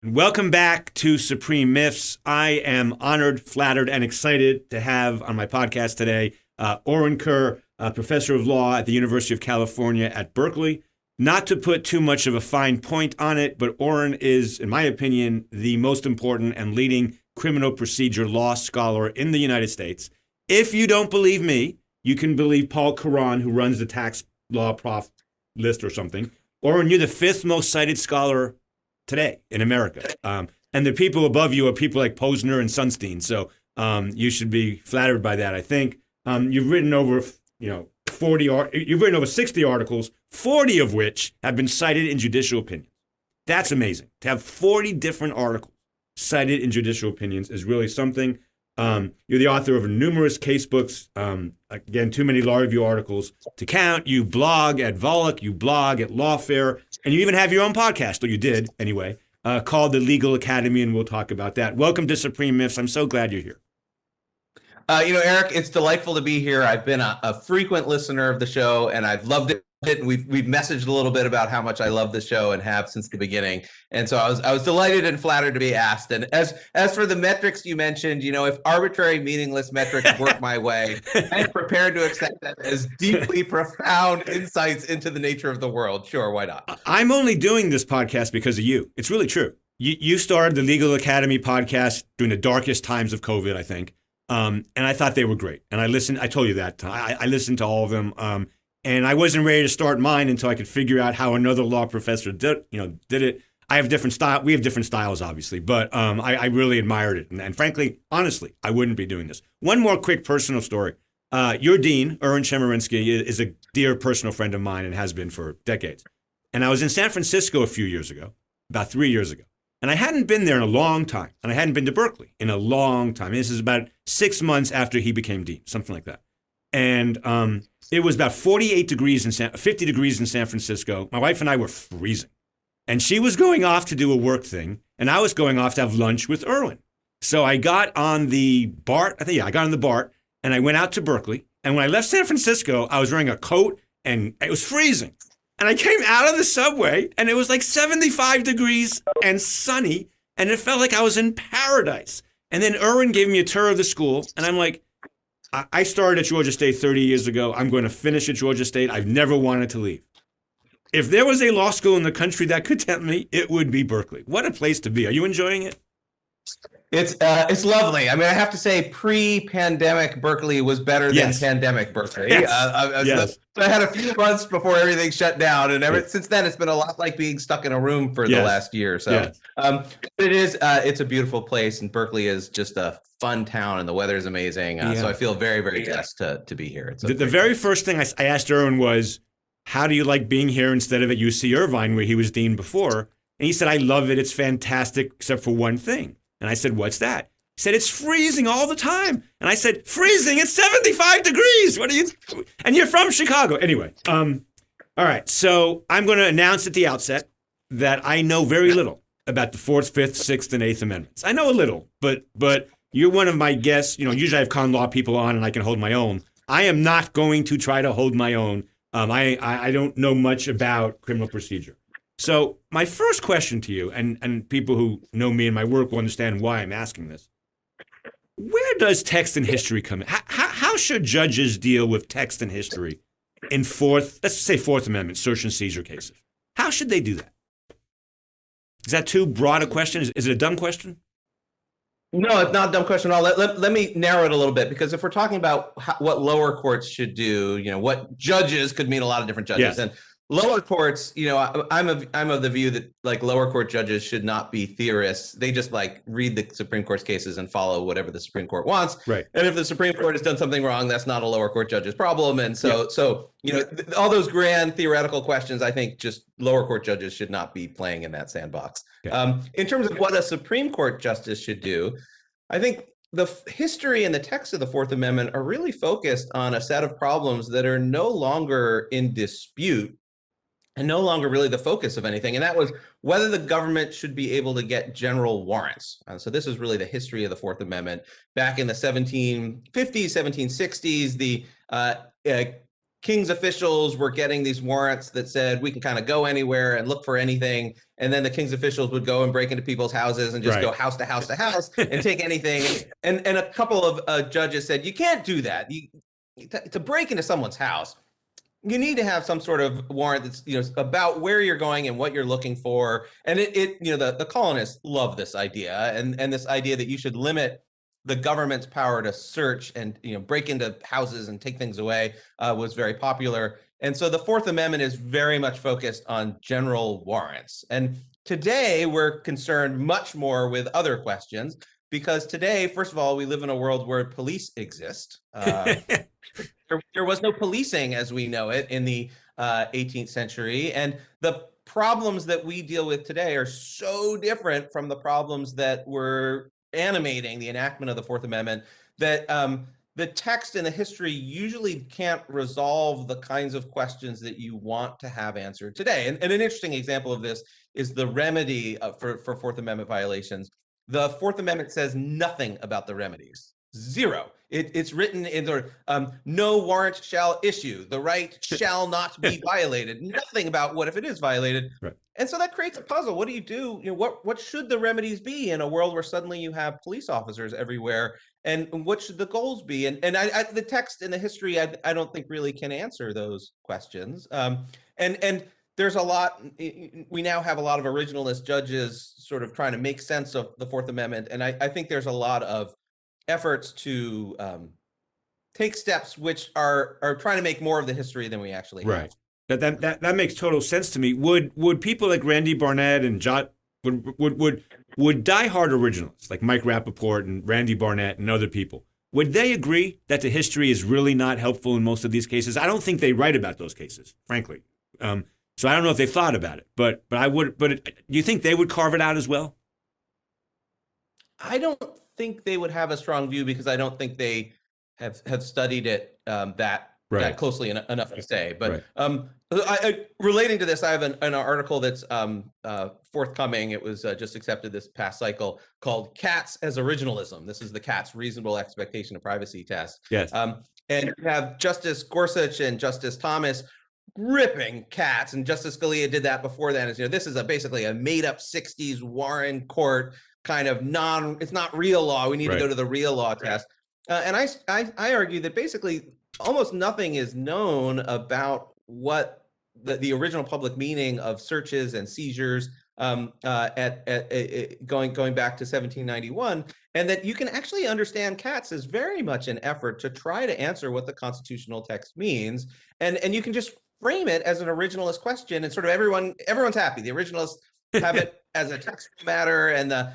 Welcome back to Supreme Myths. I am honored, flattered, and excited to have on my podcast today Orin Kerr, professor of law at the University of California at Berkeley. Not to put too much of a fine point on it, but Orin is, in my opinion, the most important and leading criminal procedure law scholar in the United States. If you don't believe me, you can believe Paul Caron, who runs the tax law prof list or something. Orin, you're the fifth most cited scholar today in America. And the people above you are people like Posner and Sunstein. So you should be flattered by that, I think. You've written over, 60 articles, 40 of which have been cited in judicial opinions. That's amazing. To have 40 different articles cited in judicial opinions is really something. You're the author of numerous case books. Again, too many law review articles to count. You blog at Volok, you blog at Lawfare, and you even have your own podcast, or you did anyway, called The Legal Academy, and we'll talk about that. Welcome to Supreme Myths. I'm so glad you're here. Eric, it's delightful to be here. I've been a frequent listener of the show, and I've loved it. And we've messaged a little bit about how much I love the show and have since the beginning. And so I was delighted and flattered to be asked. And as for the metrics you mentioned, if arbitrary, meaningless metrics work my way, I'm prepared to accept that as deeply profound insights into the nature of the world. Sure, why not? I'm only doing this podcast because of you. It's really true. You started the Legal Academy podcast during the darkest times of COVID, I think. And I thought they were great. And I listened. I told you that. I listened to all of them. And I wasn't ready to start mine until I could figure out how another law professor did it. I have different style. We have different styles, obviously, but I really admired it. And frankly, honestly, I wouldn't be doing this. One more quick personal story. Your dean, Orin Kerr, is a dear personal friend of mine and has been for decades. And I was in San Francisco a few years ago, about 3 years ago. And I hadn't been there in a long time. And I hadn't been to Berkeley in a long time. This is about 6 months after he became dean, something like that. And it was about 50 degrees in San Francisco. My wife and I were freezing. And she was going off to do a work thing, and I was going off to have lunch with Erwin. So I got on the BART. I got on the BART, and I went out to Berkeley. And when I left San Francisco, I was wearing a coat, and it was freezing. And I came out of the subway, and it was like 75 degrees and sunny, and it felt like I was in paradise. And then Erwin gave me a tour of the school, and I'm like, I started at Georgia State 30 years ago. I'm going to finish at Georgia State. I've never wanted to leave. If there was a law school in the country that could tempt me, it would be Berkeley. What a place to be. Are you enjoying it? It's lovely. I mean, I have to say, pre-pandemic Berkeley was better than pandemic Berkeley. Yes. So I had a few months before everything shut down, and since then, it's been a lot like being stuck in a room for the last year. So, it's a beautiful place, and Berkeley is just a fun town, and the weather is amazing. So I feel very, very blessed to be here. The very first thing I asked Erwin was, how do you like being here instead of at UC Irvine, where he was dean before? And he said, I love it. It's fantastic, except for one thing. And I said, what's that? He said, it's freezing all the time. And I said, freezing? It's 75 degrees. What are you? And you're from Chicago. Anyway, all right. So I'm going to announce at the outset that I know very little about the 4th, 5th, 6th, and 8th Amendments. I know a little, but you're one of my guests. Usually I have con law people on and I can hold my own. I am not going to try to hold my own. I don't know much about criminal procedure. So my first question to you, and people who know me and my work will understand why I'm asking this. Where does text and history come in? How should judges deal with text and history in let's say Fourth Amendment, search and seizure cases? How should they do that? Is that too broad a question? Is it a dumb question? No, it's not a dumb question at all. Let me narrow it a little bit, because if we're talking about what lower courts should do, what judges could mean a lot of different judges. Yes. And lower courts, I'm of the view that lower court judges should not be theorists. They just read the Supreme Court's cases and follow whatever the Supreme Court wants. Right. And if the Supreme Court has done something wrong, that's not a lower court judge's problem. And so all those grand theoretical questions, I think just lower court judges should not be playing in that sandbox. Okay. In terms of what a Supreme Court justice should do, I think the history and the text of the Fourth Amendment are really focused on a set of problems that are no longer in dispute and no longer really the focus of anything. And that was whether the government should be able to get general warrants. So this is really the history of the Fourth Amendment. Back in the 1750s, 1760s, the king's officials were getting these warrants that said we can kind of go anywhere and look for anything. And then the king's officials would go and break into people's houses and just go house to house to house and take anything. And a couple of judges said, you can't do that. To break into someone's house, you need to have some sort of warrant that's, about where you're going and what you're looking for. And the colonists love this idea and this idea that you should limit the government's power to search and break into houses and take things away was very popular. And so the Fourth Amendment is very much focused on general warrants. And today we're concerned much more with other questions, because today, first of all, we live in a world where police exist. There was no policing as we know it in the 18th century. And the problems that we deal with today are so different from the problems that were animating the enactment of the Fourth Amendment that the text and the history usually can't resolve the kinds of questions that you want to have answered today. And an interesting example of this is the remedy for Fourth Amendment violations. The Fourth Amendment says nothing about the remedies. Zero. It's written in no warrant shall issue. The right shall not be violated. Nothing about what if it is violated. Right. And so that creates a puzzle. What do you do? What should the remedies be in a world where suddenly you have police officers everywhere? And what should the goals be? And the text and the history, I don't think really can answer those questions. And there's a lot. We now have a lot of originalist judges sort of trying to make sense of the Fourth Amendment. And I think there's a lot of efforts to take steps which are trying to make more of the history than we actually have. Right. That makes total sense to me. Would people like Randy Barnett and would diehard originalists like Mike Rappaport and Randy Barnett and other people, would they agree that the history is really not helpful in most of these cases? I don't think they write about those cases, frankly. So I don't know if they thought about it, but I would. But do you think they would carve it out as well? I don't think they would have a strong view, because I don't think they have studied it that closely enough to say. But relating to this, I have an article that's forthcoming. It was just accepted this past cycle, called "Cats as Originalism." This is the Cats Reasonable Expectation of Privacy test. Yes. And you have Justice Gorsuch and Justice Thomas ripping cats, and Justice Scalia did that before then. This is basically a made-up 60s Warren Court kind of it's not real law. We need to go to the real law test. And I argue that basically almost nothing is known about what the original public meaning of searches and seizures going back to 1791, and that you can actually understand cats as very much an effort to try to answer what the constitutional text means, and you can just frame it as an originalist question, and sort of everyone's happy. The originalists have it as a textual matter, and the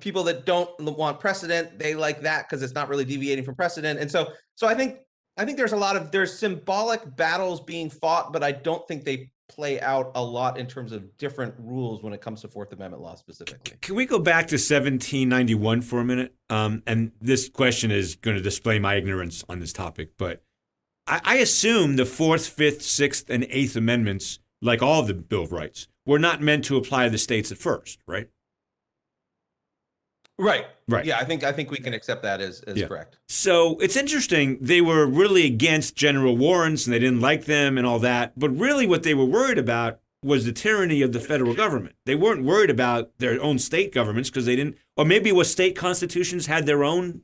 people that don't want precedent, they like that because it's not really deviating from precedent. And so I think there's symbolic battles being fought, but I don't think they play out a lot in terms of different rules when it comes to Fourth Amendment law specifically. Can we go back to 1791 for a minute? And this question is going to display my ignorance on this topic, but I assume the Fourth, Fifth, Sixth, and Eighth Amendments, like all of the Bill of Rights, were not meant to apply to the states at first, right? Right. Yeah, I think we can accept that as correct. So it's interesting. They were really against general warrants, and they didn't like them and all that. But really what they were worried about was the tyranny of the federal government. They weren't worried about their own state governments because they didn't, or maybe it was state constitutions had their own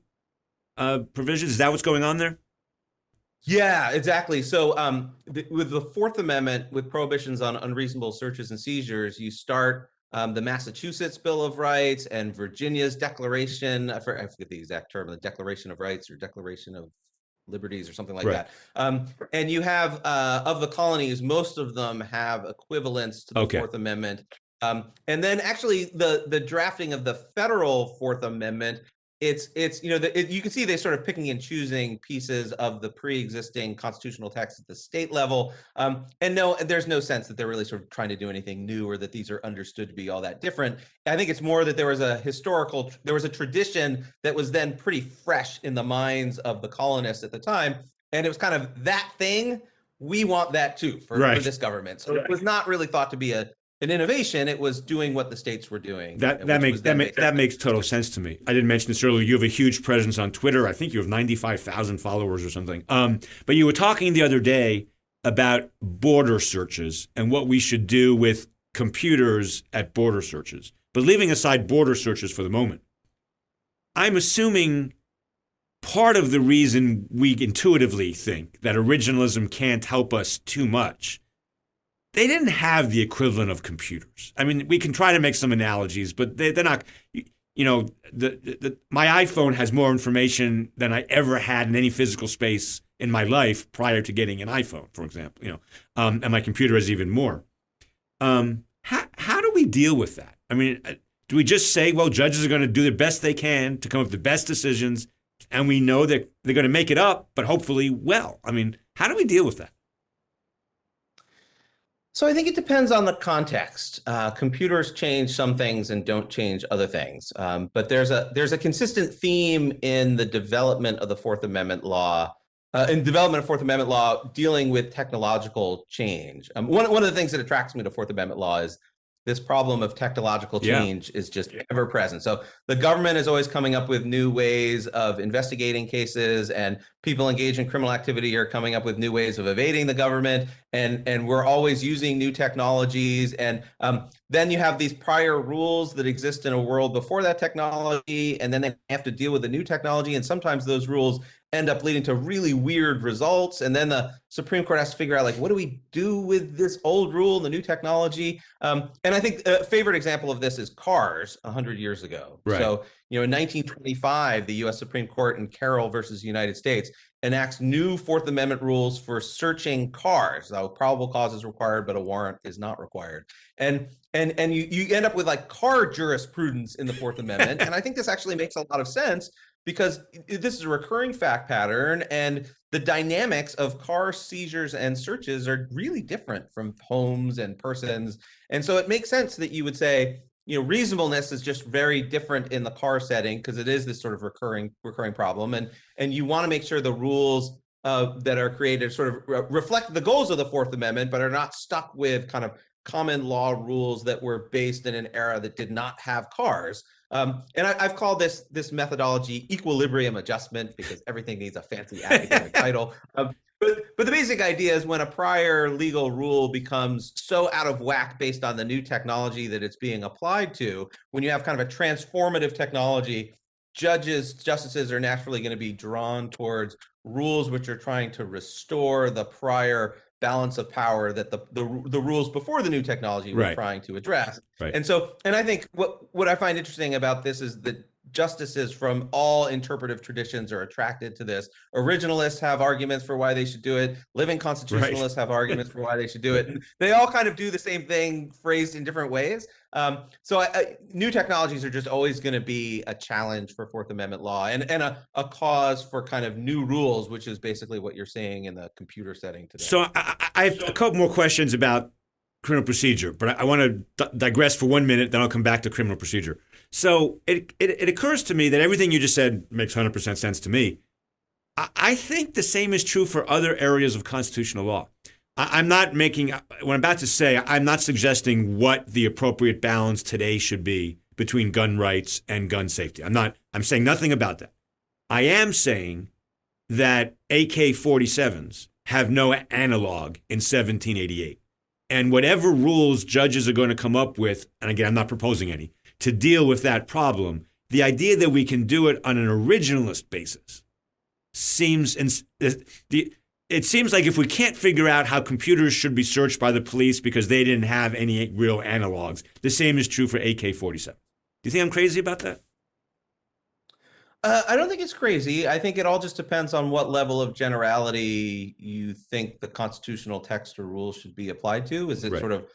provisions. Is that what's going on there? Yeah, exactly. So with the Fourth Amendment, with prohibitions on unreasonable searches and seizures, you start the Massachusetts Bill of Rights and Virginia's Declaration. I forget the exact term, the Declaration of Rights or Declaration of Liberties or something like that. And you have of the colonies, most of them have equivalents to the Fourth Amendment. And then actually the drafting of the federal Fourth Amendment, it's you can see they sort of picking and choosing pieces of the pre-existing constitutional text at the state level. And no, there's no sense that they're really sort of trying to do anything new or that these are understood to be all that different. I think it's more that there was a tradition that was then pretty fresh in the minds of the colonists at the time. And it was kind of that thing. We want that too for this government. So it was not really thought to be an innovation. It was doing what the states were doing. That makes total sense to me. I didn't mention this earlier. You have a huge presence on Twitter. I think you have 95,000 followers or something. But you were talking the other day about border searches and what we should do with computers at border searches. But leaving aside border searches for the moment, I'm assuming part of the reason we intuitively think that originalism can't help us too much, they didn't have the equivalent of computers. I mean, we can try to make some analogies, but they're not, my iPhone has more information than I ever had in any physical space in my life prior to getting an iPhone, for example, and my computer has even more. How do we deal with that? I mean, do we just say, well, judges are going to do the best they can to come up with the best decisions, and we know that they're going to make it up, but hopefully well? I mean, how do we deal with that? So I think it depends on the context. Computers change some things and don't change other things. But there's a consistent theme in the development of the Fourth Amendment law, dealing with technological change. One of the things that attracts me to Fourth Amendment law is this problem of technological change is just ever present. So the government is always coming up with new ways of investigating cases, and people engaged in criminal activity are coming up with new ways of evading the government. And we're always using new technologies. And then you have these prior rules that exist in a world before that technology, and then they have to deal with the new technology. And sometimes those rules end up leading to really weird results. And then the Supreme Court has to figure out, like, what do we do with this old rule, the new technology? And I think a favorite example of this is cars 100 years ago. Right. So, in 1925, the U.S. Supreme Court in Carroll versus United States enacts new Fourth Amendment rules for searching cars. Now, probable cause is required, but a warrant is not required. And you end up with like car jurisprudence in the Fourth Amendment. And I think this actually makes a lot of sense, because this is a recurring fact pattern, and the dynamics of car seizures and searches are really different from homes and persons. And so it makes sense that you would say, reasonableness is just very different in the car setting, because it is this sort of recurring problem. And you want to make sure the rules that are created sort of reflect the goals of the Fourth Amendment, but are not stuck with kind of common law rules that were based in an era that did not have cars. And I've called this methodology equilibrium adjustment, because everything needs a fancy academic title. But the basic idea is when a prior legal rule becomes so out of whack based on the new technology that it's being applied to, when you have kind of a transformative technology, justices are naturally going to be drawn towards rules which are trying to restore the prior balance of power that the rules before the new technology were trying to address. Right. And I think what I find interesting about this is that justices from all interpretive traditions are attracted to this. Originalists have arguments for why they should do it. Living constitutionalists have arguments for why they should do it. And they all kind of do the same thing, phrased in different ways. So new technologies are just always going to be a challenge for Fourth Amendment law, and a cause for kind of new rules, which is basically what you're seeing in the computer setting today. So I have a couple more questions about criminal procedure, but I want to digress for 1 minute, then I'll come back to criminal procedure. So it occurs to me that everything you just said makes 100% sense to me. I think the same is true for other areas of constitutional law. I'm not making, what I'm about to say, I'm not suggesting what the appropriate balance today should be between gun rights and gun safety. I'm saying nothing about that. I am saying that AK-47s have no analog in 1788. And whatever rules judges are going to come up with, and again, I'm not proposing any, to deal with that problem, the idea that we can do it on an originalist basis seems, it seems like if we can't figure out how computers should be searched by the police because they didn't have any real analogs, the same is true for AK-47. Do you think I'm crazy about that? I don't think it's crazy. I think it all just depends on what level of generality you think the constitutional text or rules should be applied to. Is it sort of,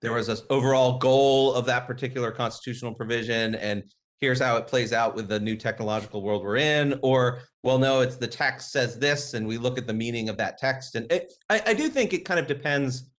there was this overall goal of that particular constitutional provision, and here's how it plays out with the new technological world we're in? Or, well, no, it's the text says this, and we look at the meaning of that text. And I do think it kind of depends.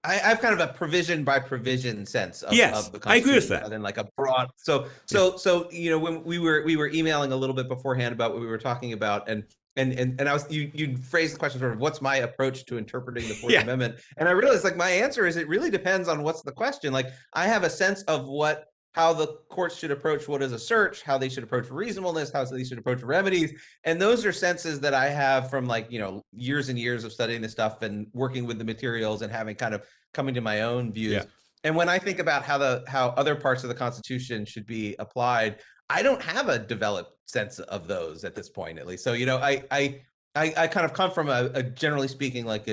I have kind of a provision by provision sense of the Constitution. I agree with that. And then like a broad, so when we were emailing a little bit beforehand about what we were talking about, and I was, you phrased the question sort of, what's my approach to interpreting the Fourth Amendment? And I realized, like, my answer is it really depends on what's the question. Like, I have a sense of what how the courts should approach what is a search, how they should approach reasonableness, how they should approach remedies. And those are senses that I have from like, years and years of studying this stuff and working with the materials and having kind of coming to my own views. Yeah. And when I think about how other parts of the Constitution should be applied, I don't have a developed sense of those at this point, at least. So, I kind of come from a generally speaking, like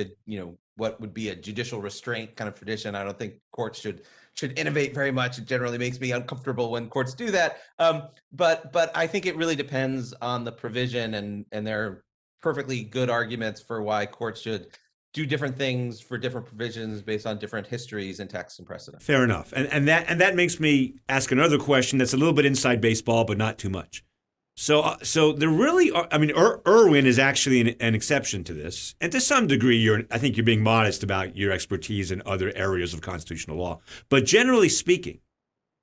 what would be a judicial restraint kind of tradition. I don't think courts should innovate very much. It generally makes me uncomfortable when courts do that. But I think it really depends on the provision, and there are perfectly good arguments for why courts should do different things for different provisions based on different histories and texts and precedent. Fair enough. And that makes me ask another question that's a little bit inside baseball, but not too much. So there really are, I mean, Irwin is actually an exception to this. And to some degree, I think you're being modest about your expertise in other areas of constitutional law. But generally speaking,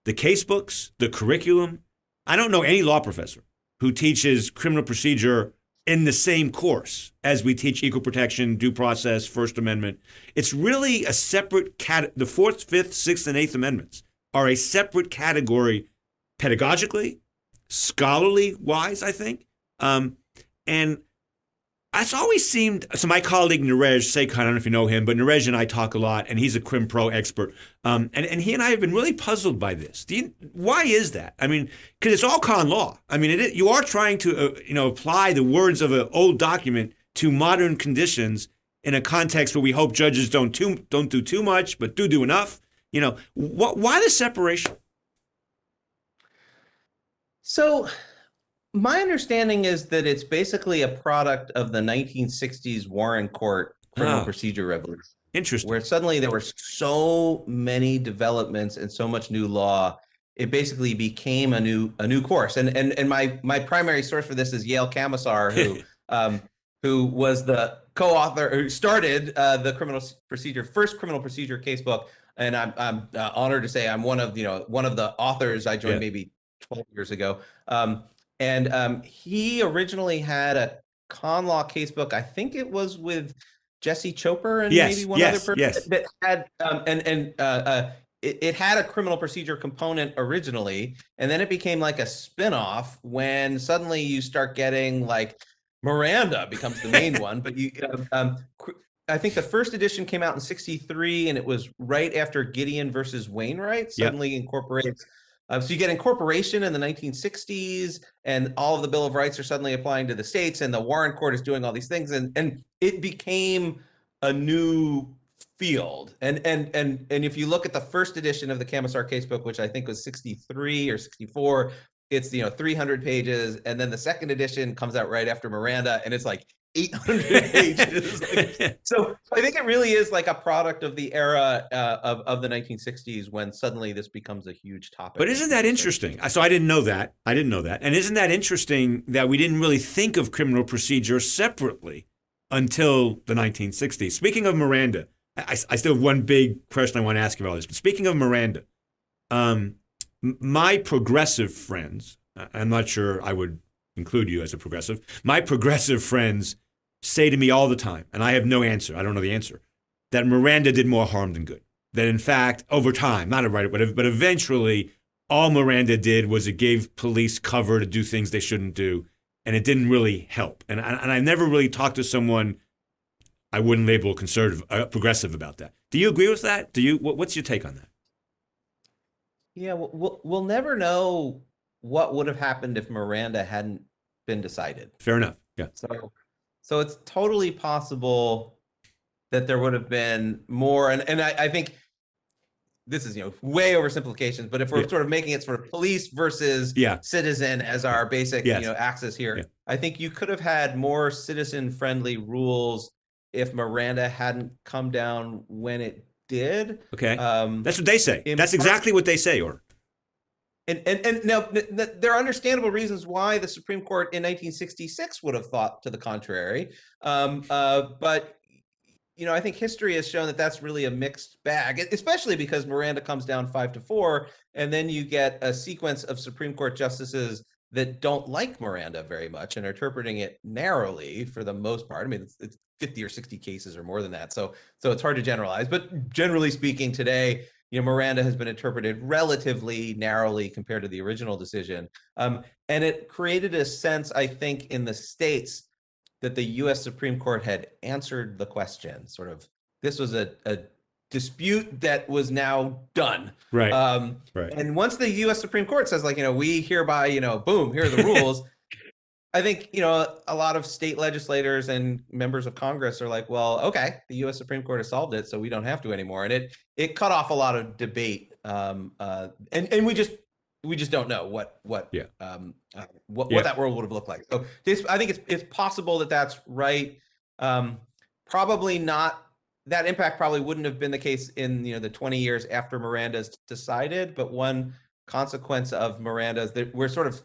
the casebooks, the curriculum, I don't know any law professor who teaches criminal procedure in the same course as we teach equal protection, due process, First Amendment. It's really a separate the Fourth, Fifth, Sixth, and Eighth Amendments are a separate category pedagogically, scholarly wise, I think. And it's always seemed, so my colleague Narej Sekhan, I don't know if you know him, but Narej and I talk a lot, and he's a crim pro expert. And he and I have been really puzzled by this. Why is that? I mean, because it's all con law. I mean, you are trying to apply the words of an old document to modern conditions in a context where we hope judges don't do too much, but do enough. Why the separation? So my understanding is that it's basically a product of the 1960s Warren Court criminal procedure revolution. Interesting. Where suddenly there were so many developments and so much new law, it basically became a new course. And my primary source for this is Yale Camisar, who was the co-author, who started the first criminal procedure casebook. And I'm honored to say I'm one of the authors. I joined maybe 12 years ago. And he originally had a con law casebook. I think it was with Jesse Chopper and maybe one other person that had it had a criminal procedure component originally, and then it became like a spinoff when suddenly you start getting like Miranda becomes the main one. But I think the first edition came out in '63, and it was right after Gideon versus Wainwright suddenly incorporates. So you get incorporation in the 1960s, and all of the Bill of Rights are suddenly applying to the states, and the Warren Court is doing all these things, and it became a new field. And if you look at the first edition of the Camisar casebook, which I think was 63 or 64, it's 300 pages, and then the second edition comes out right after Miranda, and it's like 800 pages. So I think it really is like a product of the era of the 1960s when suddenly this becomes a huge topic. But isn't that interesting? So I didn't know that. And isn't that interesting that we didn't really think of criminal procedure separately until the 1960s? Speaking of Miranda, I still have one big question I want to ask you about this. But speaking of Miranda, my progressive friends, I'm not sure I would include you as a progressive. My progressive friends say to me all the time, and I have no answer, I don't know the answer, that Miranda did more harm than good. That in fact, over time, not a right, but eventually, all Miranda did was it gave police cover to do things they shouldn't do, and it didn't really help. And I never really talked to someone I wouldn't label progressive about that. Do you agree with that? What's your take on that? Yeah, we'll never know what would have happened if Miranda hadn't been decided. Fair enough. Yeah. So it's totally possible that there would have been more, and I think this is way oversimplifications, but if we're sort of making it sort of police versus citizen as our basic axis here, I think you could have had more citizen friendly rules if Miranda hadn't come down when it did. Okay. That's what they say. That's exactly what they say, or. And now there are understandable reasons why the Supreme Court in 1966 would have thought to the contrary. But I think history has shown that that's really a mixed bag, especially because Miranda comes down 5-4, and then you get a sequence of Supreme Court justices that don't like Miranda very much and are interpreting it narrowly for the most part. I mean, it's 50 or 60 cases or more than that. So it's hard to generalize. But generally speaking, today, Miranda has been interpreted relatively narrowly compared to the original decision. And it created a sense, I think, in the States that the US Supreme Court had answered the question. Sort of, this was a dispute that was now done. Right. Right. And once the US Supreme Court says, like, we hereby, boom, here are the rules. I think, a lot of state legislators and members of Congress are like, well, okay, the U.S. Supreme Court has solved it, so we don't have to anymore. And it cut off a lot of debate. And we just don't know what that world would have looked like. So I think it's possible that that's right. Probably not. That impact probably wouldn't have been the case in the 20 years after Miranda's decided. But one consequence of Miranda's that we're sort of,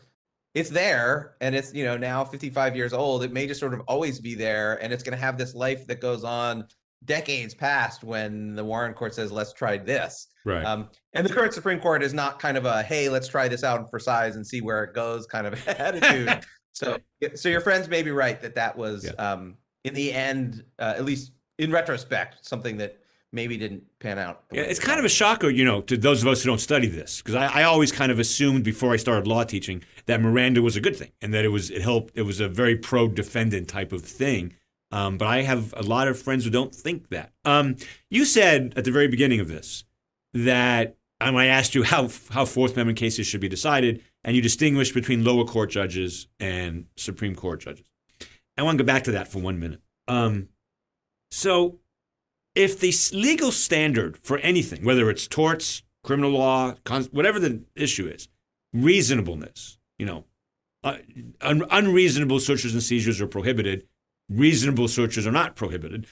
it's there, and it's now 55 years old. It may just sort of always be there, and it's going to have this life that goes on decades past when the Warren Court says, let's try this. Right. And the current Supreme Court is not kind of a, hey, let's try this out for size and see where it goes kind of attitude. So your friends may be right that was in the end, at least in retrospect, something that maybe didn't pan out. Yeah, it's kind of a shocker, to those of us who don't study this, because I always kind of assumed before I started law teaching that Miranda was a good thing and that it helped. It was a very pro-defendant type of thing. But I have a lot of friends who don't think that. You said at the very beginning of this that I asked you how Fourth Amendment cases should be decided, and you distinguished between lower court judges and Supreme Court judges. I want to go back to that for 1 minute. So if the legal standard for anything, whether it's torts, criminal law, whatever the issue is, reasonableness, unreasonable searches and seizures are prohibited, reasonable searches are not prohibited.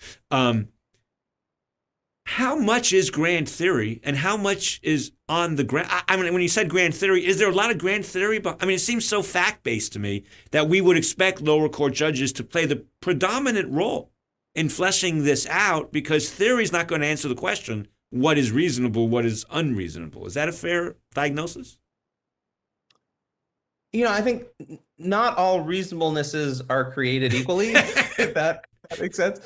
How much is grand theory and how much is on the ground? I mean, when you said grand theory, is there a lot of grand theory? But it seems so fact-based to me that we would expect lower court judges to play the predominant role in fleshing this out, because theory is not going to answer the question, what is reasonable, what is unreasonable. Is that a fair diagnosis? I think not all reasonablenesses are created equally, if that makes sense.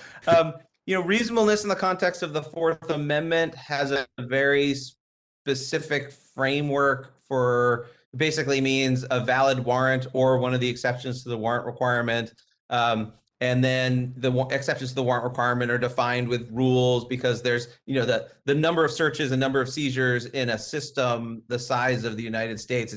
Reasonableness in the context of the Fourth Amendment has a very specific framework for, basically means a valid warrant or one of the exceptions to the warrant requirement. And then the exceptions to the warrant requirement are defined with rules, because there's, the number of searches and number of seizures in a system the size of the United States,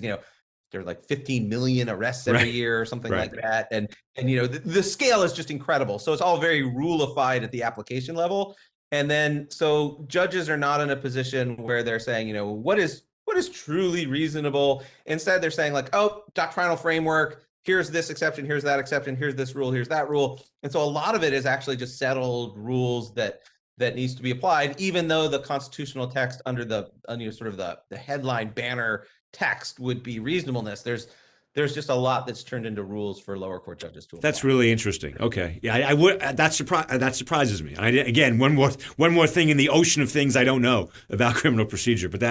there are like 15 million arrests every year or something like that. And the scale is just incredible. So it's all very ruleified at the application level. And then, so judges are not in a position where they're saying, what is truly reasonable? Instead, they're saying like, oh, doctrinal framework, here's this exception, here's that exception, here's this rule, here's that rule. And so a lot of it is actually just settled rules that needs to be applied, even though the constitutional text under the sort of the headline banner text would be reasonableness. There's just a lot that's turned into rules for lower court judges to apply. That's really interesting. Okay, yeah, I would. That surprises me. Again, one more thing in the ocean of things I don't know about criminal procedure, but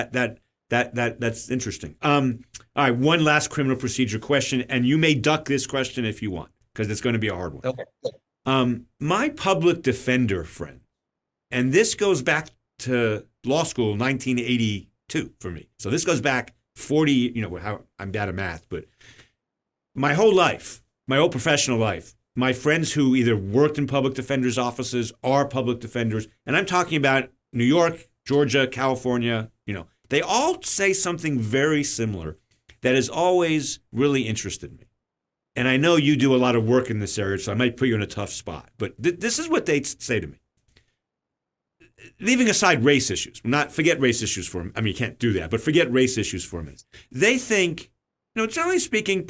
that's interesting. All right, one last criminal procedure question, and you may duck this question if you want, because it's going to be a hard one. Okay. My public defender friend, and this goes back to law school, 1982 for me. So this goes back 40. How I'm bad at math, but my whole life, my whole professional life, my friends who either worked in public defenders' offices are public defenders, and I'm talking about New York, Georgia, California, they all say something very similar that has always really interested me. And I know you do a lot of work in this area, so I might put you in a tough spot. But this is what they say to me. Leaving aside race issues, forget race issues for a minute. You can't do that, but forget race issues for a minute. They think, generally speaking,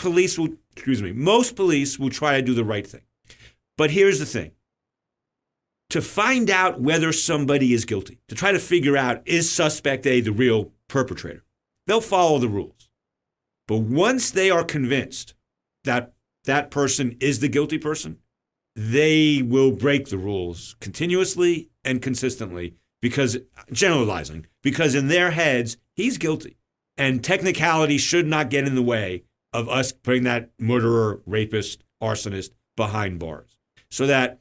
most police will try to do the right thing. But here's the thing. To find out whether somebody is guilty, to try to figure out, is suspect A the real perpetrator, they'll follow the rules. But once they are convinced that that person is the guilty person, they will break the rules continuously and consistently, because in their heads, he's guilty. And technicality should not get in the way of us putting that murderer, rapist, arsonist behind bars. So that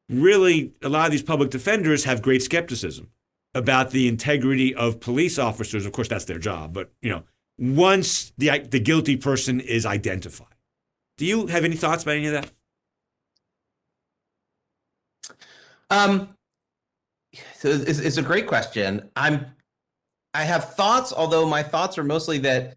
really, a lot of these public defenders have great skepticism about the integrity of police officers. Of course, that's their job, but once the guilty person is identified. Do you have any thoughts about any of that? So it's a great question. I have thoughts, although my thoughts are mostly that,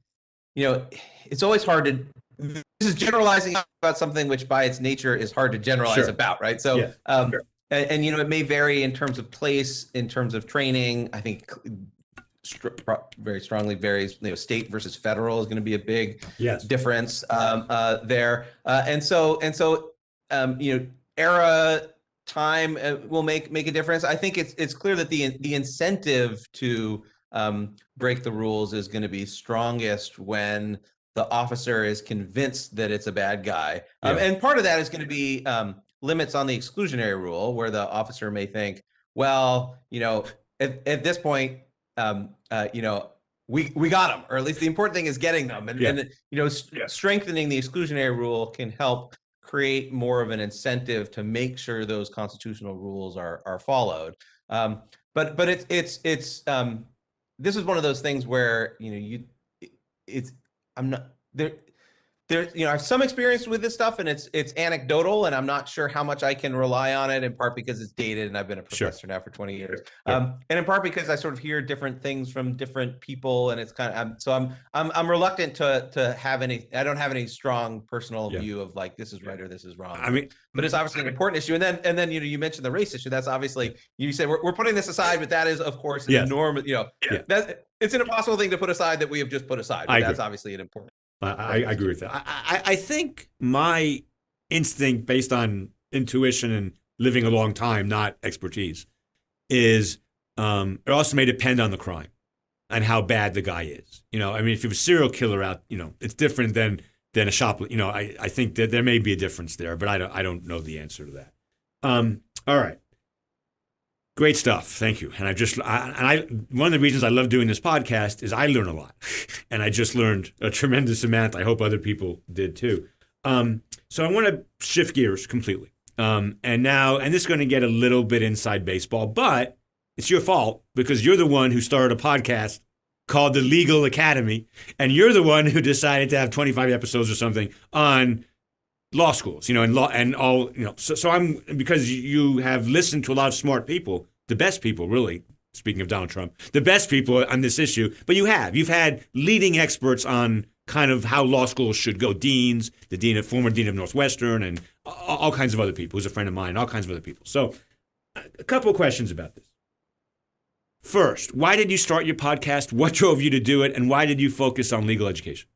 it's always hard to, this is generalizing about something which by its nature is hard to generalize about, right? So, sure. And it may vary in terms of place, in terms of training. I think very strongly varies, state versus federal is going to be a big difference there. And so, era, time will make a difference. I think it's clear that the incentive to break the rules is going to be strongest when the officer is convinced that it's a bad guy. And part of that is going to be limits on the exclusionary rule, where the officer may think, well, at this point, we got them, or at least the important thing is getting them. And strengthening the exclusionary rule can help create more of an incentive to make sure those constitutional rules are followed. But it's this is one of those things where I'm not there. I have some experience with this stuff, and it's anecdotal, and I'm not sure how much I can rely on it, in part because it's dated, and I've been a professor now for 20 years, and in part because I sort of hear different things from different people, and it's kind of I'm reluctant to have any. I don't have any strong personal view of like this is right or this is wrong. I mean, but it's obviously an important issue, and then you mentioned the race issue. That's obviously you said we're putting this aside, but that is of course an enormous. That it's an impossible thing to put aside that we have just put aside. But that's obviously an important. I agree with that. I think my instinct, based on intuition and living a long time, not expertise, is it also may depend on the crime and how bad the guy is. I mean, if you have a serial killer out, it's different than a shoplifter. I think that there may be a difference there, but I don't know the answer to that. All right. Great stuff. Thank you. And one of the reasons I love doing this podcast is I learn a lot, and I just learned a tremendous amount. I hope other people did too. So I want to shift gears completely. And this is going to get a little bit inside baseball, but it's your fault because you're the one who started a podcast called the Legal Academy, and you're the one who decided to have 25 episodes or something on law schools, and law and all, so I'm, because you have listened to a lot of smart people, the best people, really, speaking of Donald Trump, the best people on this issue, but you've had leading experts on kind of how law schools should go, deans, former dean of Northwestern, and all kinds of other people, who's a friend of mine, all kinds of other people. So a couple of questions about this. First, why did you start your podcast? What drove you to do it? And why did you focus on legal education?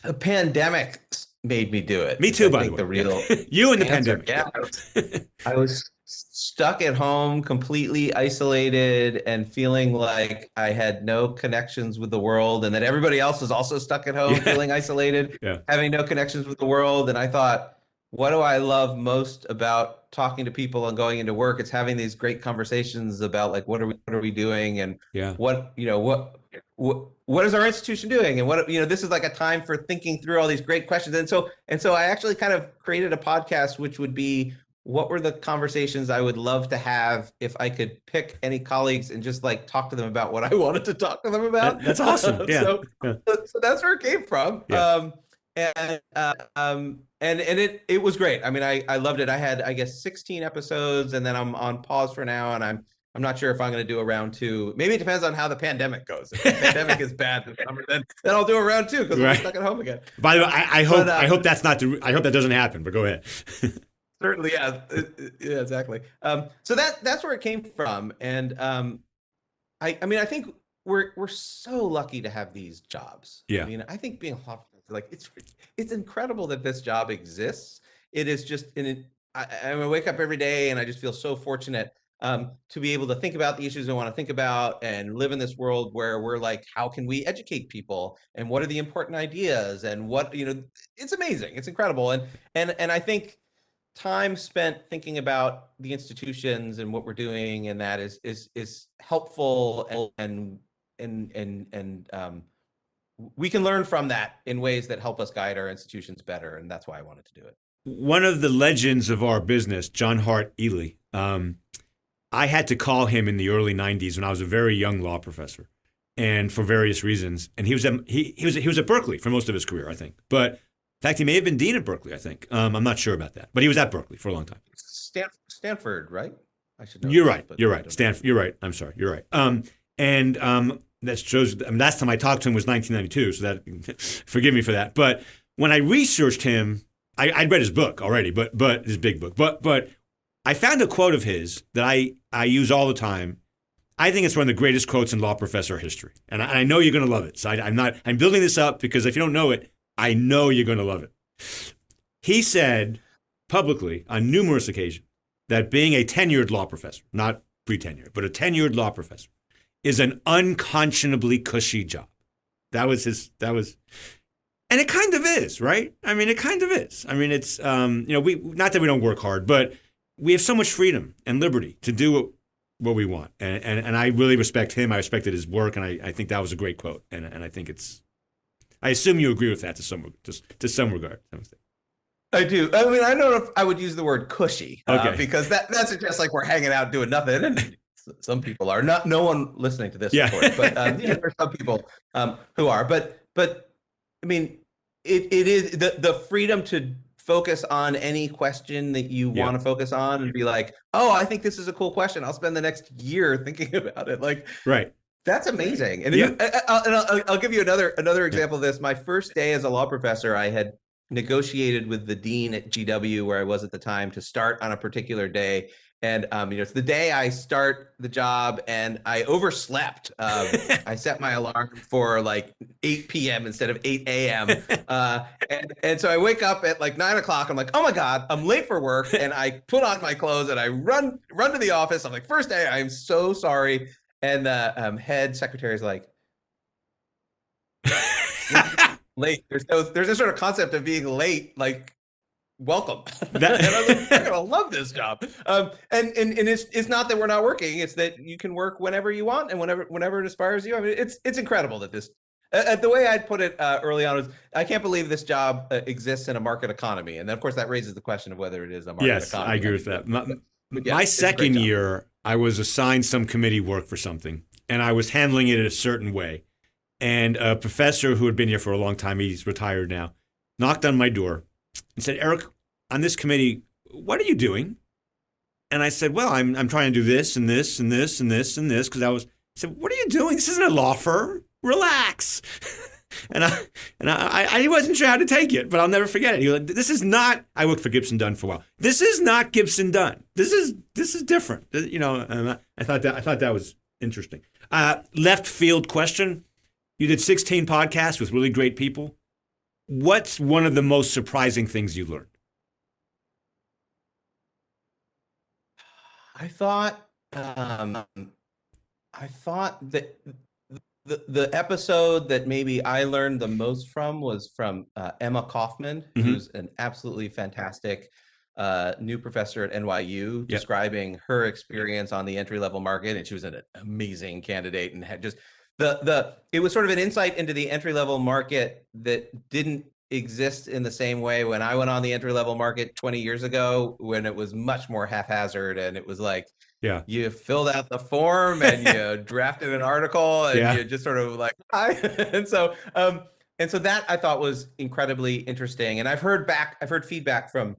A pandemic made me do it. Me too, by the way. The real you and the answer. pandemic. I was stuck at home, completely isolated, and feeling like I had no connections with the world, and that everybody else was also stuck at home, feeling isolated, having no connections with the world. And I thought, what do I love most about talking to people and going into work? It's having these great conversations about like what are we doing, and what is our institution doing, and what this is like a time for thinking through all these great questions. And so I actually kind of created a podcast which would be, what were the conversations I would love to have if I could pick any colleagues and just like talk to them about what I wanted to talk to them about. That's awesome. So that's where it came from. And it was great. I mean, I loved it. I had, I guess, 16 episodes, and then I'm on pause for now, and I'm not sure if I'm going to do a round 2. Maybe it depends on how the pandemic goes. If the pandemic is bad this summer, then I'll do a round 2 because I'm stuck at home again. By the way, I hope I hope that doesn't happen. But go ahead. Certainly, yeah, exactly. So that's where it came from, and I mean, I think we're so lucky to have these jobs. Yeah. I mean, I think being a law professor, like it's incredible that this job exists. It is just I wake up every day and I just feel so fortunate to be able to think about the issues I want to think about and live in this world where we're like, how can we educate people, and what are the important ideas, and what it's amazing, it's incredible, and I think time spent thinking about the institutions and what we're doing, and that is helpful, and we can learn from that in ways that help us guide our institutions better, and that's why I wanted to do it. one of the legends of our business, John Hart Ely. I had to call him in the early '90s when I was a very young law professor, and for various reasons. And he was at Berkeley for most of his career, I think. But in fact, he may have been dean at Berkeley. I think I'm not sure about that, but he was at Berkeley for a long time. Stanford, right? I should know. You're right. You're right. Stanford. You're right. I'm sorry. You're right. That shows. Last time I talked to him was 1992. So that forgive me for that. But when I researched him, I'd read his book already, but his big book. But I found a quote of his that I use all the time. I think it's one of the greatest quotes in law professor history, and I know you're going to love it. So I'm building this up because if you don't know it, I know you're going to love it. He said publicly on numerous occasions that being a tenured law professor, not pre-tenured, but a tenured law professor, is an unconscionably cushy job. And it kind of is, right? I mean, it kind of is. I mean, it's, we not that we don't work hard, but we have so much freedom and liberty to do what we want. And I really respect him. I respected his work, and I think that was a great quote. And I think I assume you agree with that to some regard. I do. I mean, I don't know if I would use the word cushy, okay. Because that suggests like we're hanging out doing nothing. And some people are not. No one listening to this, of course, but there are some people who are. But I mean, it is the freedom to focus on any question that you want to focus on and be like, oh, I think this is a cool question. I'll spend the next year thinking about it. Like, right. That's amazing. And I'll give you another example of this. My first day as a law professor, I had negotiated with the dean at GW where I was at the time to start on a particular day. And, it's the day I start the job and I overslept. I set my alarm for like 8 p.m. instead of 8 a.m. And so I wake up at like 9 o'clock. I'm like, oh my God, I'm late for work. And I put on my clothes and I run to the office. I'm like, first day, I'm so sorry. And the head secretary is like, late. There's this sort of concept of being late, like, welcome. And I was like, I'm gonna love this job. And it's not that we're not working; it's that you can work whenever you want and whenever it inspires you. I mean, it's incredible that this. The way I'd put it early on is, I can't believe this job exists in a market economy, and then of course that raises the question of whether it is a market economy. Yes, I agree with that. My second year, I was assigned some committee work for something, and I was handling it in a certain way. And a professor who had been here for a long time, he's retired now, knocked on my door and said, Eric, on this committee, what are you doing? And I said, well, I'm trying to do this and this and this and this and this. I said, what are you doing? This isn't a law firm. Relax. and I wasn't sure how to take it, but I'll never forget it. He was like, this is not, I worked for Gibson Dunn for a while. This is not Gibson Dunn. This is different. And I thought that was interesting. Left field question. You did 16 podcasts with really great people. What's one of the most surprising things you learned? I thought that the episode that maybe I learned the most from was from Emma Kaufman, who's an absolutely fantastic new professor at NYU, describing her experience on the entry-level market. And she was an amazing candidate and had just it was sort of an insight into the entry-level market that didn't exist in the same way when I went on the entry-level market 20 years ago, when it was much more haphazard, and it was like, you filled out the form and you drafted an article and you just sort of like, hi. And so that I thought was incredibly interesting. And I've heard feedback from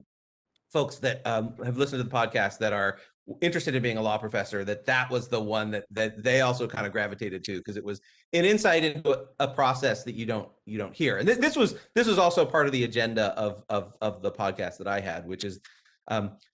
folks that have listened to the podcast that are interested in being a law professor, that was the one that they also kind of gravitated to, because it was an insight into a process that you don't hear. And this was also part of the agenda of the podcast that I had, which is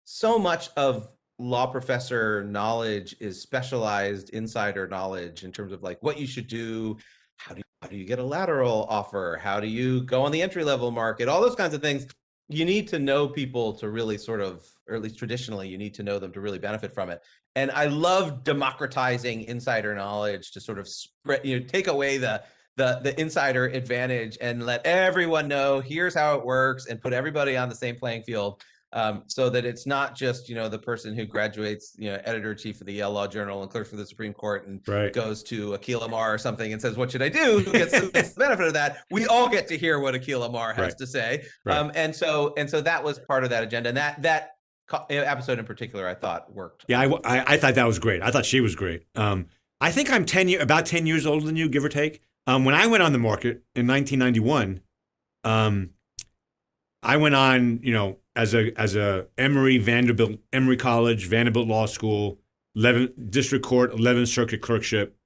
so much of law professor knowledge is specialized insider knowledge in terms of like what you should do, how do you get a lateral offer, how do you go on the entry level market, all those kinds of things. You need to know people to really sort of, or at least traditionally, you need to know them to really benefit from it. And I love democratizing insider knowledge to sort of spread, take away the insider advantage and let everyone know here's how it works and put everybody on the same playing field. so that it's not just, the person who graduates, editor-in-chief of the Yale Law Journal and clerk for the Supreme Court and goes to Akhil Amar or something and says, what should I do? Who gets the benefit of that? We all get to hear what Akhil Amar has to say. And so that was part of that agenda. And that episode in particular, I thought worked. Yeah, I thought that was great. I thought she was great. I think I'm about 10 years older than you, give or take. When I went on the market in 1991, I went on, as a Emory College, Vanderbilt Law School, 11th District Court, 11th Circuit clerkship,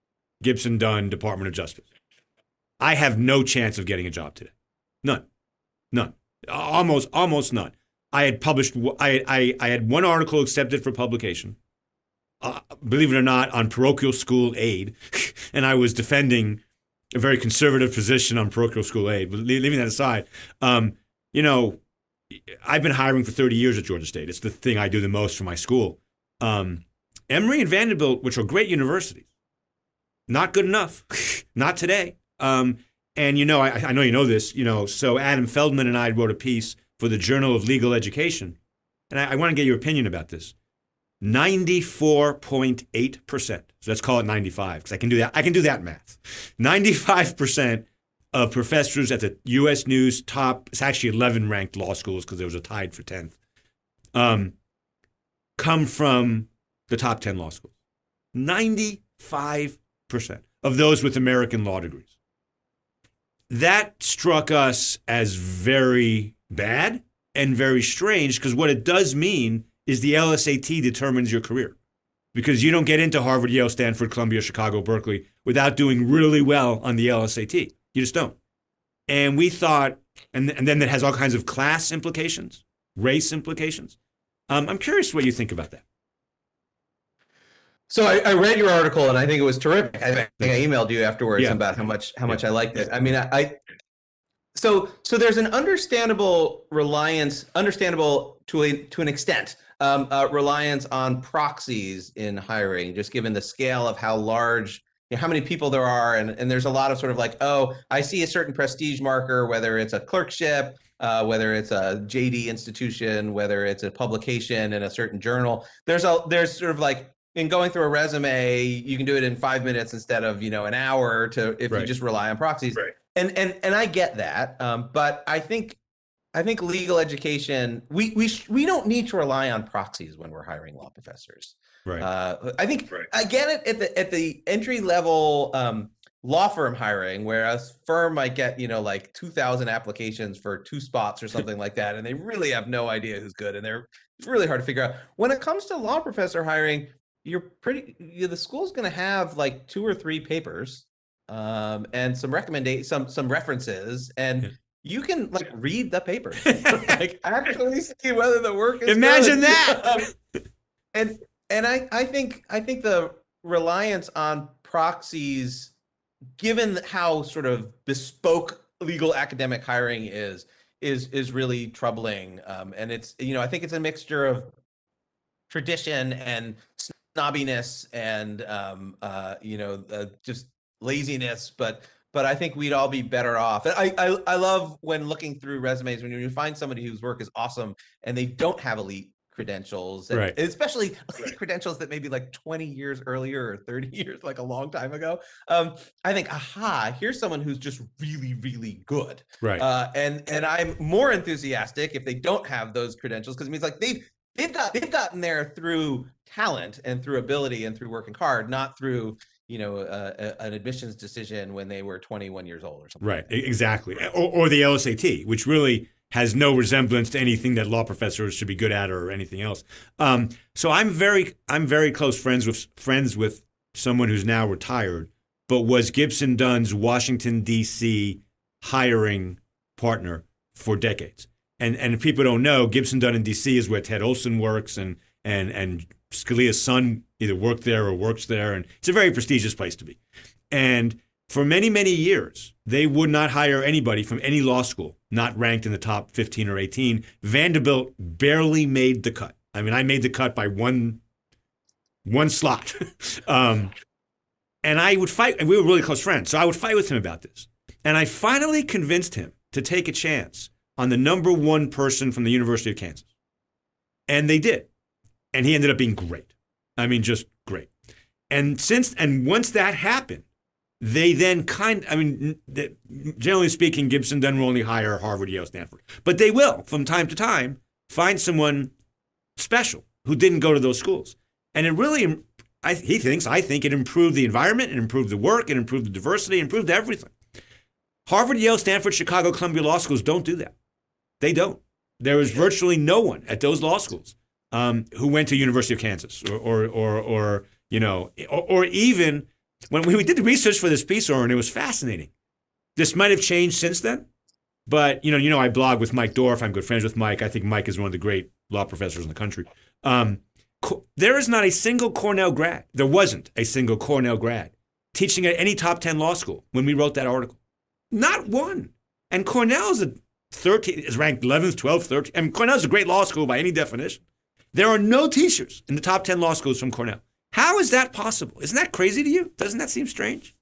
Gibson Dunn, Department of Justice. I have no chance of getting a job today. None. Almost none. I had published. I had one article accepted for publication. Believe it or not, on parochial school aid, and I was defending a very conservative position on parochial school aid. But leaving that aside, I've been hiring for 30 years at Georgia State. It's the thing I do the most for my school. Emory and Vanderbilt, which are great universities, not good enough. Not today. And I know you know this. So Adam Feldman and I wrote a piece for the Journal of Legal Education, and I want to get your opinion about this. 94.8%. So let's call it 95, because I can do that. I can do that math. 95% of professors at the U.S. News top, it's actually 11 ranked law schools because there was a tied for 10th, come from the top 10 law schools. 95% of those with American law degrees. That struck us as very bad and very strange, because what it does mean is the LSAT determines your career, because you don't get into Harvard, Yale, Stanford, Columbia, Chicago, Berkeley without doing really well on the LSAT. You just don't. And we thought, and then that has all kinds of class implications, race implications. I'm curious what you think about that. So I read your article and I think it was terrific. I think I emailed you afterwards about how much I liked it. I mean, so there's an understandable to an extent, reliance on proxies in hiring, just given the scale of how large, how many people there are, and there's a lot of sort of like, oh, I see a certain prestige marker, whether it's a clerkship, whether it's a JD institution, whether it's a publication in a certain journal. There's sort of like, in going through a resume, you can do it in 5 minutes instead of an hour if you just rely on proxies. Right. And I get that, but I think legal education, we don't need to rely on proxies when we're hiring law professors. Right. I think I get it at the entry level law firm hiring, where a firm might get like 2,000 applications for 2 spots or something like that, and they really have no idea who's good, and it's really hard to figure out. When it comes to law professor hiring, the school's going to have like 2 or 3 papers, and some some references, and you can like read the papers, like actually see whether the work is Imagine good. that. And I think the reliance on proxies, given how sort of bespoke legal academic hiring is really troubling. And it's, I think it's a mixture of tradition and snobbiness and just laziness, but I think we'd all be better off. And I love when looking through resumes, when you find somebody whose work is awesome and they don't have elite credentials, and especially credentials that maybe like 20 years earlier or 30 years, like a long time ago. I think, here's someone who's just really, really good. Right. And I'm more enthusiastic if they don't have those credentials, because it means like they've gotten there through talent and through ability and through working hard, not through an admissions decision when they were 21 years old or something. Right, exactly. Or the LSAT, which really has no resemblance to anything that law professors should be good at or anything else. So I'm very close friends with someone who's now retired, but was Gibson Dunn's Washington, D.C. hiring partner for decades. And if people don't know, Gibson Dunn in D.C. is where Ted Olson works, and Scalia's son either worked there or works there, and it's a very prestigious place to be. And for many, many years, they would not hire anybody from any law school not ranked in the top 15 or 18. Vanderbilt barely made the cut. I mean, I made the cut by one slot. And I would fight, and we were really close friends, so I would fight with him about this. And I finally convinced him to take a chance on the number 1 person from the University of Kansas. And they did. And he ended up being great. I mean, just great. And once that happened, they then generally speaking, Gibson doesn't only hire Harvard, Yale, Stanford. But they will, from time to time, find someone special who didn't go to those schools. And it really, I think it improved the environment, it improved the work, it improved the diversity, it improved everything. Harvard, Yale, Stanford, Chicago, Columbia law schools don't do that. They don't. There is virtually no one at those law schools who went to University of Kansas or even when we did the research for this piece, Orin, it was fascinating. This might have changed since then, but I blog with Mike Dorff. I'm good friends with Mike. I think Mike is one of the great law professors in the country. There is not a single Cornell grad. There wasn't a single Cornell grad teaching at any top 10 law school when we wrote that article. Not one. And Cornell is ranked 11th, 12th, 13th. And Cornell is a great law school by any definition. There are no teachers in the top 10 law schools from Cornell. How is that possible? Isn't that crazy to you? Doesn't that seem strange?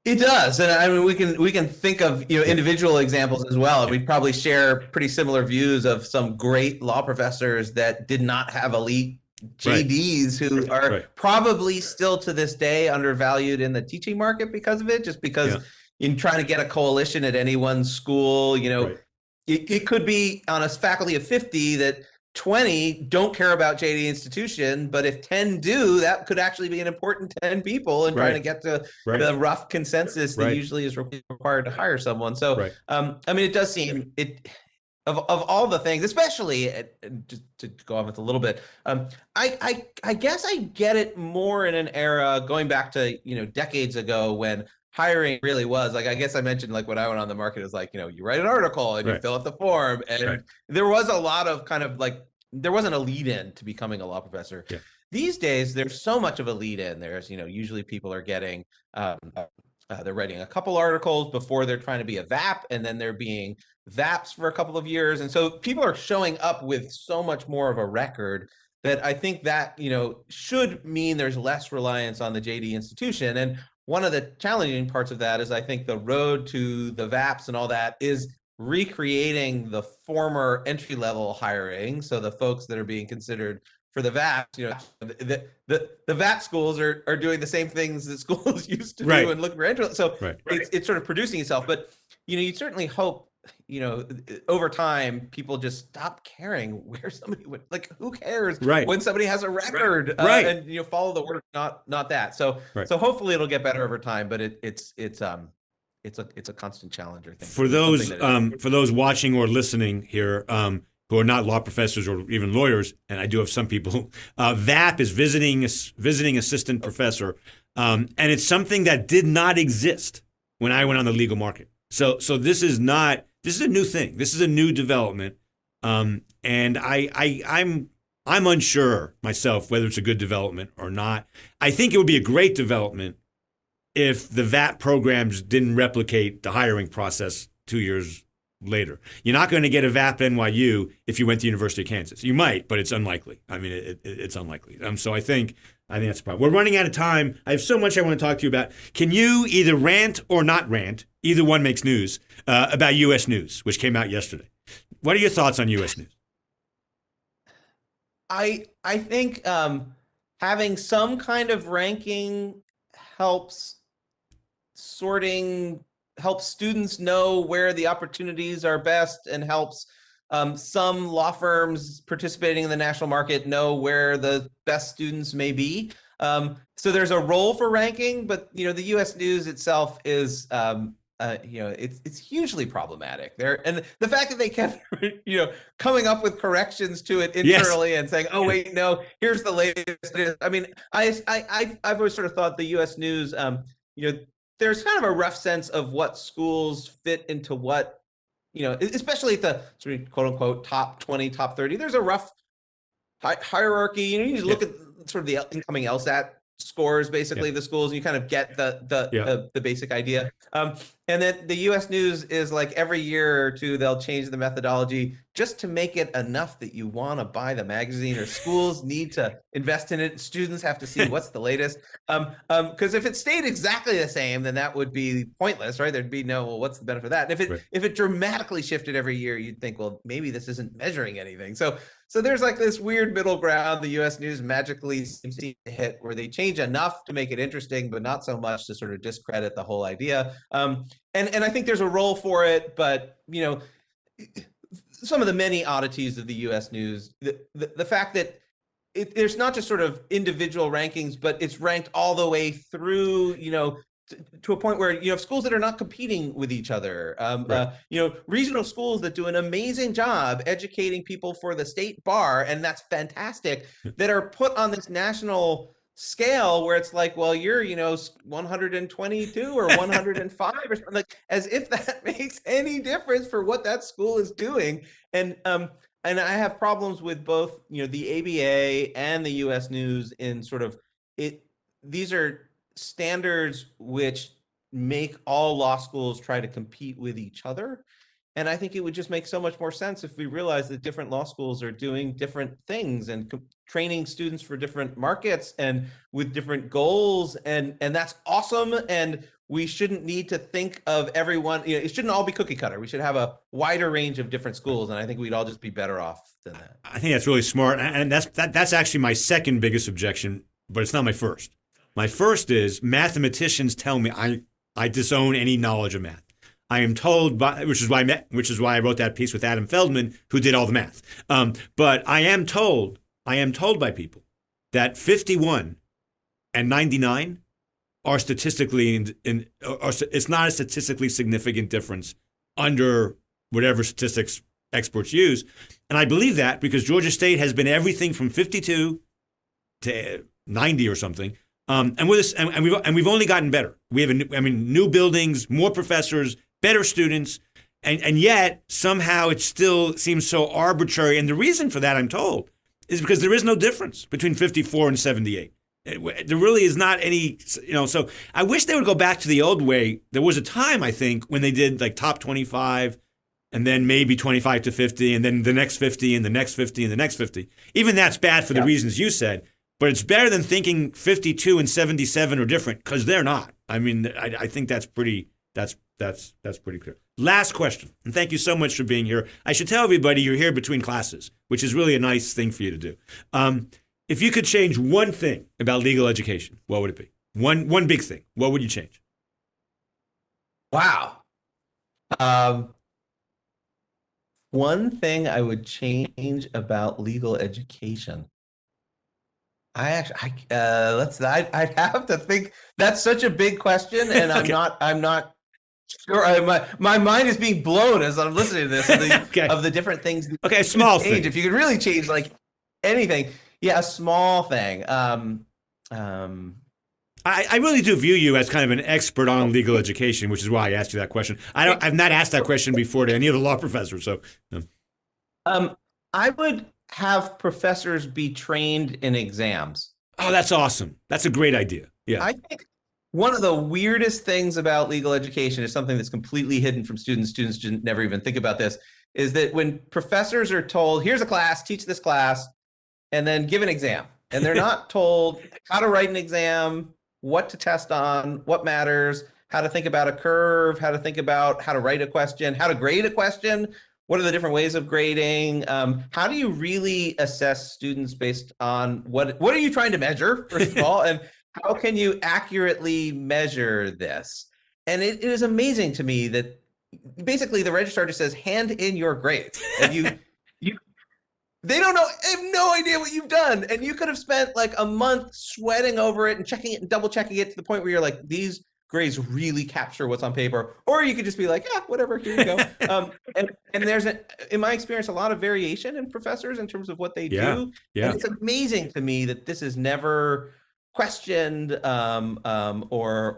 It does, and I mean we can think of individual examples as well. We'd probably share pretty similar views of some great law professors that did not have elite JDs who are probably still to this day undervalued in the teaching market because of it. Just because in trying to get a coalition at any one school, it could be on a faculty of 50 that 20 don't care about JD institution, but if 10 do, that could actually be an important 10 people in trying to get to the rough consensus that usually is required to hire someone. So, I mean, it does seem of all the things, especially just to go on with a little bit, I guess I get it more in an era going back to, decades ago when hiring really was like, I guess I mentioned like when I went on the market is like, you write an article and you fill out the form. And there was a lot of kind of like, there wasn't a lead in to becoming a law professor. Yeah. These days, there's so much of a lead in. There's, usually people are getting, they're writing a couple articles before they're trying to be a VAP, and then they're being VAPs for a couple of years. And so people are showing up with so much more of a record that I think that, should mean there's less reliance on the JD institution. And one of the challenging parts of that is I think the road to the VAPs and all that is recreating the former entry-level hiring. So the folks that are being considered for the VAPs, the VAP schools are doing the same things that schools used to do and look for entry. So it's sort of producing itself. But, you'd certainly hope, over time, people just stop caring where somebody went. Like, who cares when somebody has a record and follow the work, not that. So hopefully it'll get better over time, but it's a constant challenge, I think. For those watching or listening here who are not law professors or even lawyers, and I do have some people, VAP is visiting assistant professor, and it's something that did not exist when I went on the legal market. So this is a new thing. This is a new development, and I'm unsure myself whether it's a good development or not. I think it would be a great development if the VAP programs didn't replicate the hiring process 2 years later. You're not going to get a VAP at NYU if you went to University of Kansas. You might, but it's unlikely. I mean, it's unlikely. So I think that's a problem. We're running out of time. I have so much I want to talk to you about. Can you either rant or not rant? Either one makes news about U.S. News, which came out yesterday. What are your thoughts on U.S. News? I think having some kind of ranking helps students know where the opportunities are best and helps some law firms participating in the national market know where the best students may be. So there's a role for ranking, but the U.S. News itself is it's hugely problematic there. And the fact that they kept coming up with corrections to it internally and saying, oh wait, no, here's the latest. I mean, I've always sort of thought the U.S. News there's kind of a rough sense of what schools fit into what, especially at the sort of quote unquote top 20, top 30. There's a rough hierarchy. You just look at sort of the incoming LSAT scores, basically, of the schools, and you kind of get the basic idea. And then the U.S. News is like every year or two, they'll change the methodology just to make it enough that you want to buy the magazine, or schools need to invest in it. Students have to see what's the latest. Because if it stayed exactly the same, then that would be pointless, right? There'd be no, well, what's the benefit of that? And if it dramatically shifted every year, you'd think, well, maybe this isn't measuring anything. So So there's like this weird middle ground the U.S. News magically seems to hit, where they change enough to make it interesting, but not so much to sort of discredit the whole idea. And I think there's a role for it, but some of the many oddities of the U.S. News, the fact that there's not just sort of individual rankings, but it's ranked all the way through, to a point where you have schools that are not competing with each other. Right. Regional schools that do an amazing job educating people for the state bar, and that's fantastic, that are put on this national scale where it's like, well, you're 122 or 105 or something, like, as if that makes any difference for what that school is doing. And I have problems with both the ABA and the US News in sort of it. These are standards which make all law schools try to compete with each other. And I think it would just make so much more sense if we realize that different law schools are doing different things and training students for different markets and with different goals. And that's awesome. And we shouldn't need to think of everyone, it shouldn't all be cookie cutter. We should have a wider range of different schools. And I think we'd all just be better off than that. I think that's really smart. And that's actually my second biggest objection, but it's not my first. My first is mathematicians tell me I disown any knowledge of math. I am told, which is why I wrote that piece with Adam Feldman, who did all the math. But I am told by people that 51 and 99 are statistically it's not a statistically significant difference under whatever statistics experts use, and I believe that because Georgia State has been everything from 52 to 90 or something. And we've only gotten better. We have new buildings, more professors, better students, and yet somehow it still seems so arbitrary. And the reason for that, I'm told, is because there is no difference between 54 and 78. There really is not any, so I wish they would go back to the old way. There was a time, I think, when they did like top 25 and then maybe 25 to 50 and then the next 50 and the next 50 and the next 50. Even that's bad for the reasons you said. But it's better than thinking 52 and 77 are different, because they're not. I mean, I think that's pretty clear. Last question, and thank you so much for being here. I should tell everybody you're here between classes, which is really a nice thing for you to do. If you could change one thing about legal education, what would it be? One big thing. What would you change? Wow. One thing I would change about legal education. I'd have to think. That's such a big question, and okay. I'm not sure. My mind is being blown as I'm listening to this of the different things. Okay, a small thing. If you could really change like anything, a small thing. I really do view you as kind of an expert on legal education, which is why I asked you that question. I've not asked that question before to any of the law professors. So, I would have professors be trained in exams. Oh, that's awesome. That's a great idea. Yeah. I think one of the weirdest things about legal education is something that's completely hidden from students. Students never even think about this, is that when professors are told, here's a class, teach this class, and then give an exam. And they're not told how to write an exam, what to test on, what matters, how to think about a curve, how to think about how to write a question, how to grade a question. What are the different ways of grading? How do you really assess students based on what are you trying to measure, first of all? And how can you accurately measure this? And it is amazing to me that basically the registrar just says, hand in your grades. And they don't know, I have no idea what you've done. And you could have spent like a month sweating over it and checking it and double checking it to the point where you're like, these grades really capture what's on paper. Or you could just be like, whatever, here you go. And there's, in my experience, a lot of variation in professors in terms of what they do. Yeah. And it's amazing to me that this is never questioned or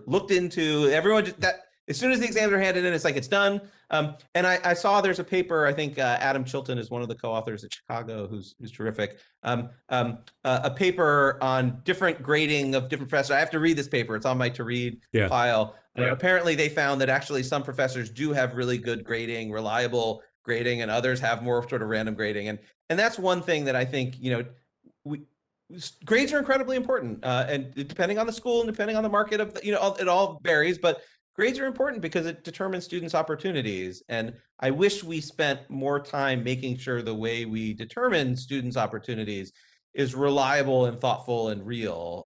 looked into. Everyone just, that as soon as the exams are handed in, it's like it's done. And I saw there's a paper, I think Adam Chilton is one of the co-authors at Chicago, who's terrific. A paper on different grading of different professors. I have to read this paper. It's on my to read file. Apparently they found that actually some professors do have really good grading, reliable grading, and others have more sort of random grading. And that's one thing that I think, grades are incredibly important. And depending on the school and depending on the market it all varies, but grades are important because it determines students' opportunities. And I wish we spent more time making sure the way we determine students' opportunities is reliable and thoughtful and real,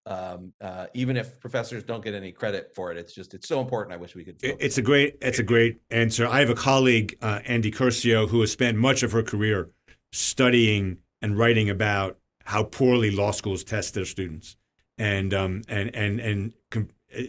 even if professors don't get any credit for it. It's so important. I wish we could. It's a great answer. I have a colleague, Andy Curcio, who has spent much of her career studying and writing about how poorly law schools test their students, and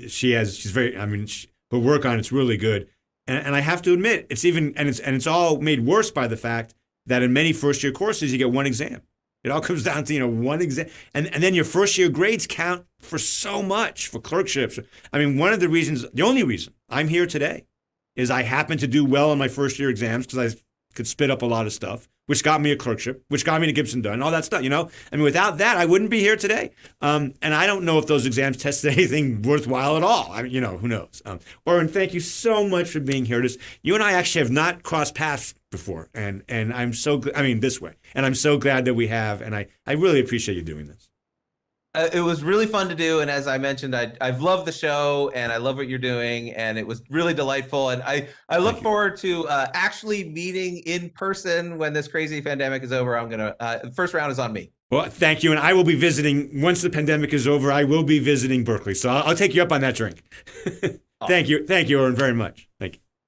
she's very. I mean, her work on it's really good, and I have to admit, it's all made worse by the fact that in many first year courses you get one exam. It all comes down to one exam, and then your first year grades count for so much for clerkships. I mean, the only reason I'm here today is I happened to do well in my first year exams because I could spit up a lot of stuff, which got me a clerkship, which got me to Gibson Dunn, all that stuff. I mean, without that, I wouldn't be here today. And I don't know if those exams tested anything worthwhile at all. I mean, who knows? Orin, thank you so much for being here. You and I actually have not crossed paths before, and I'm so this way, and I'm so glad that we have, and I really appreciate you doing this. It was really fun to do, and as I mentioned, I've loved the show, and I love what you're doing, and it was really delightful, and I look forward to actually meeting in person when this crazy pandemic is over. I'm gonna the first round is on me. Well, thank you, and I will be visiting once the pandemic is over. I will be visiting Berkeley, so I'll take you up on that drink. Thank you, Orin, very much. Thank you.